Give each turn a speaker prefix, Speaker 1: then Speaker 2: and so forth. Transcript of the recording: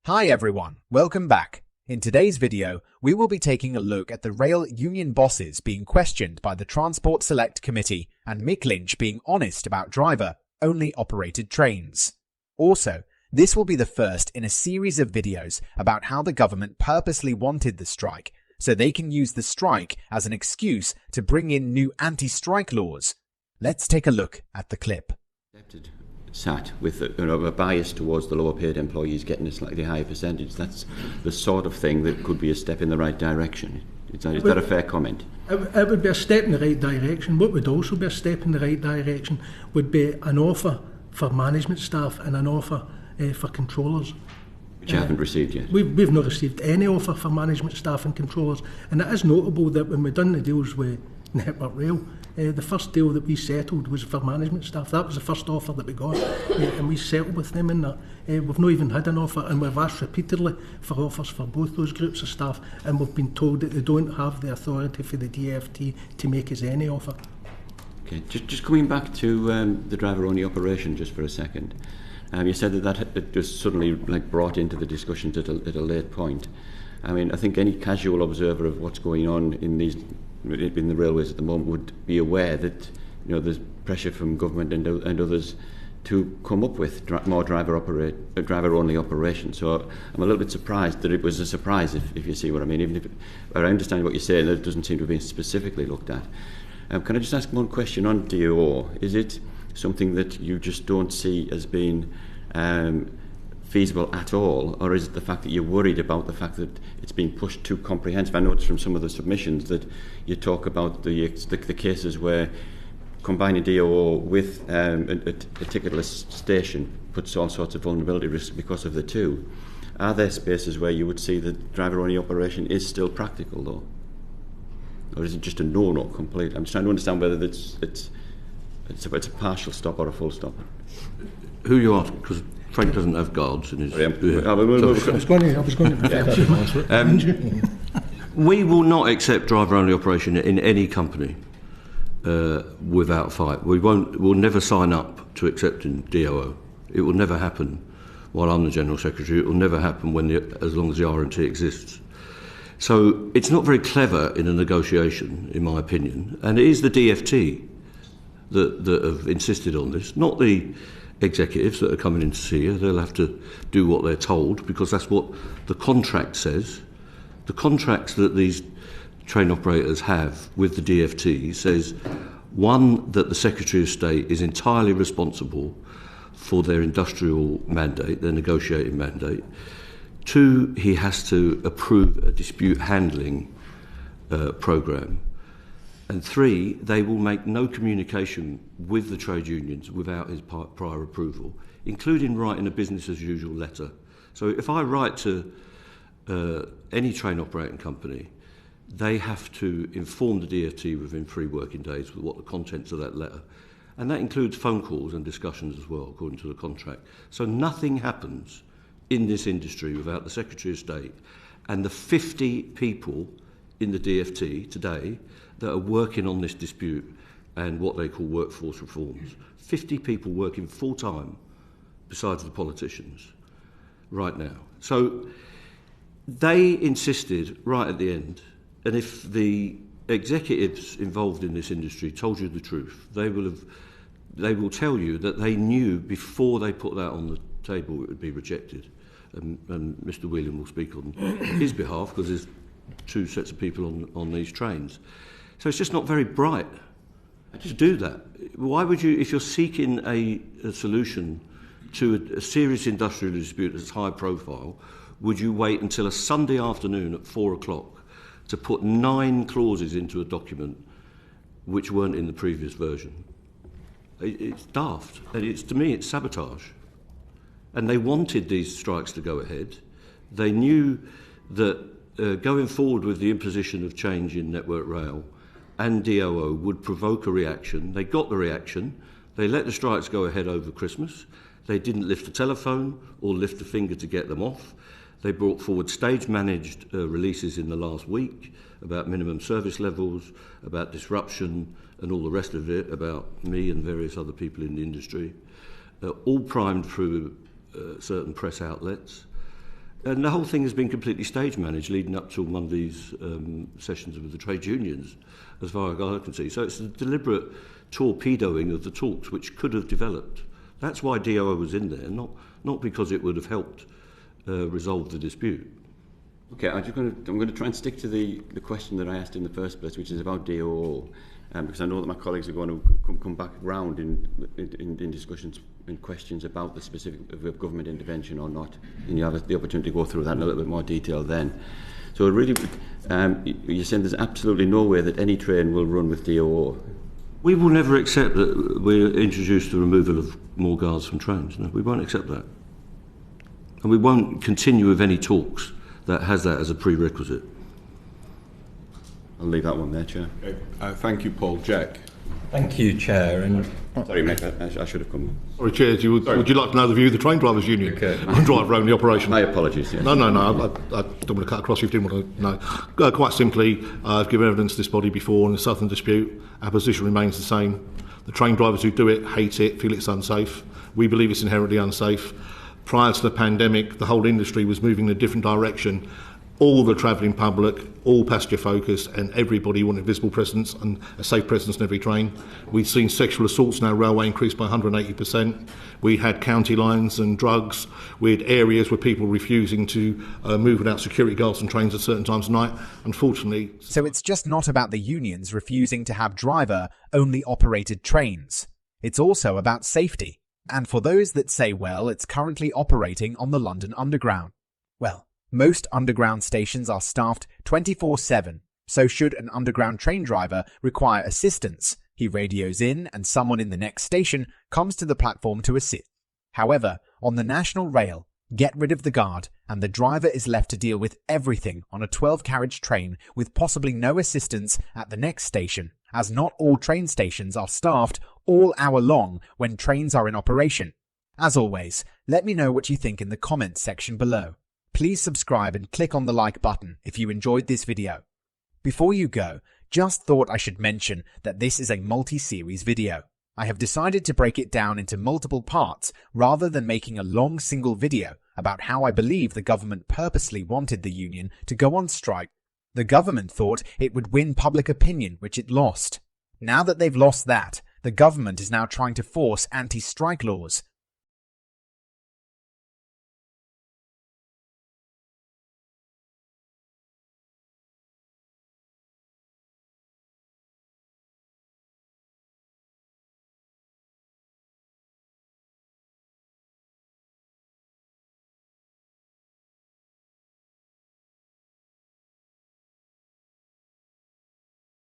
Speaker 1: Hi everyone, welcome back. In today's video, we will be taking a look at the rail union bosses being questioned by the Transport Select Committee and Mick Lynch being honest about driver-only operated trains. Also, this will be the first in a series of videos about how the government purposely wanted the strike, so they can use the strike as an excuse to bring in new anti-strike laws. Let's take a look at the clip.
Speaker 2: Sat with a bias towards the lower paid employees getting a slightly higher percentage. That's the sort of thing that could be a step in the right direction. Is that a fair comment?
Speaker 3: It would be a step in the right direction. What would also be a step in the right direction would be an offer for management staff and an offer for controllers.
Speaker 2: Which you haven't received yet?
Speaker 3: We've not received any offer for management staff and controllers. And it is notable that when we've done the deals with Network Rail, the first deal that we settled was for management staff. That was the first offer that we got, and we settled with them in that. We've not even had an offer, and we've asked repeatedly for offers for both those groups of staff, and we've been told that they don't have the authority for the DfT to make us any offer.
Speaker 2: Okay, just coming back to the driver-only operation just for a second. You said that it was suddenly brought into the discussion at a late point. I mean, I think any casual observer of what's going on in the railways at the moment would be aware that there's pressure from government and others to come up with more driver-only operations. So I'm a little bit surprised that it was a surprise, if you see what I mean. Even if I understand what you're saying, that it doesn't seem to have been specifically looked at. Can I just ask one question on DOO? Is it something that you just don't see as being feasible at all, or is it the fact that you're worried about the fact that it's being pushed too comprehensive? I noticed from some of the submissions that you talk about the cases where combining DOO with a ticketless station puts all sorts of vulnerability risks because of the two. Are there spaces where you would see that driver-only operation is still practical, though? Or is it just a no complete? I'm just trying to understand whether it's a partial stop or a full stop.
Speaker 4: Who you ask? Because Frank doesn't have guards in his...
Speaker 3: I was going to
Speaker 4: We will not accept driver-only operation in any company without fight. We'll never sign up to accepting DOO. It will never happen while I'm the General Secretary. It will never happen as long as the R&T exists. So it's not very clever in a negotiation, in my opinion. And it is the DfT that have insisted on this, not the executives that are coming in to see you. They'll have to do what they're told because that's what the contract says. The contracts that these train operators have with the DfT says, one, that the Secretary of State is entirely responsible for their industrial mandate, their negotiating mandate. Two, he has to approve a dispute handling programme. And three, they will make no communication with the trade unions without his prior approval, including writing a business-as-usual letter. So if I write to any train operating company, they have to inform the DfT within 3 working days with what the contents of that letter. And that includes phone calls and discussions as well, according to the contract. So nothing happens in this industry without the Secretary of State and the 50 people in the DfT today that are working on this dispute and what they call workforce reforms. 50 people working full-time besides the politicians right now. So they insisted right at the end, and if the executives involved in this industry told you the truth, they will tell you that they knew before they put that on the table it would be rejected. And Mr. Whelan will speak on his behalf because there's 2 sets of people on these trains. So it's just not very bright to do that. Why would you, if you're seeking a solution to a serious industrial dispute that's high profile, would you wait until a Sunday afternoon at 4 o'clock to put 9 clauses into a document which weren't in the previous version? It's daft. And to me, it's sabotage. And they wanted these strikes to go ahead. They knew that going forward with the imposition of change in Network Rail and DOO would provoke a reaction. They got the reaction. They let the strikes go ahead over Christmas. They didn't lift a telephone or lift a finger to get them off. They brought forward stage-managed releases in the last week about minimum service levels, about disruption and all the rest of it, about me and various other people in the industry, all primed through certain press outlets. And the whole thing has been completely stage managed leading up to Monday's sessions with the trade unions, as far as I can see. So it's a deliberate torpedoing of the talks which could have developed. That's why DOO was in there, not because it would have helped resolve the dispute.
Speaker 2: Okay, I'm going to try and stick to the question that I asked in the first place, which is about DOO, because I know that my colleagues are going to come back round in discussions and questions about the specific of government intervention or not, and you have the opportunity to go through that in a little bit more detail then. So really, you're saying there's absolutely no way that any train will run with DOO?
Speaker 4: We will never accept that we introduce the removal of more guards from trains. No, we won't accept that. And we won't continue with any talks that has that as a prerequisite.
Speaker 2: I'll leave that one there, Chair.
Speaker 5: Okay. Thank you, Paul. Jack.
Speaker 6: Thank you, Chair. And
Speaker 2: sorry, mate, I should have come.
Speaker 7: Sorry, Chair, would you like to know the view of the Train Drivers Union?
Speaker 6: Okay.
Speaker 7: I'm driver owning the operation.
Speaker 2: My apologies. Yes.
Speaker 7: No, I don't want to cut across you if you didn't want to know. Quite simply, I've given evidence to this body before in the Southern dispute. Our position remains the same. The train drivers who do it hate it, feel it's unsafe. We believe it's inherently unsafe. Prior to the pandemic, the whole industry was moving in a different direction. All the travelling public, all passenger focused, and everybody wanted visible presence and a safe presence in every train. We've seen sexual assaults in our railway increase by 180%. We had county lines and drugs. We had areas where people were refusing to move without security guards on trains at certain times of night. Unfortunately...
Speaker 1: So it's just not about the unions refusing to have driver-only operated trains. It's also about safety. And for those that say, well, it's currently operating on the London Underground. Well, most underground stations are staffed 24/7, so should an underground train driver require assistance, he radios in and someone in the next station comes to the platform to assist. However, on the National Rail, get rid of the guard and the driver is left to deal with everything on a 12-carriage train with possibly no assistance at the next station, as not all train stations are staffed all hour long when trains are in operation. As always, let me know what you think in the comments section below. Please subscribe and click on the like button if you enjoyed this video. Before you go, just thought I should mention that this is a multi-series video. I have decided to break it down into multiple parts rather than making a long single video about how I believe the government purposely wanted the union to go on strike. The government thought it would win public opinion, which it lost. Now that they've lost that, the government is now trying to force anti-strike laws,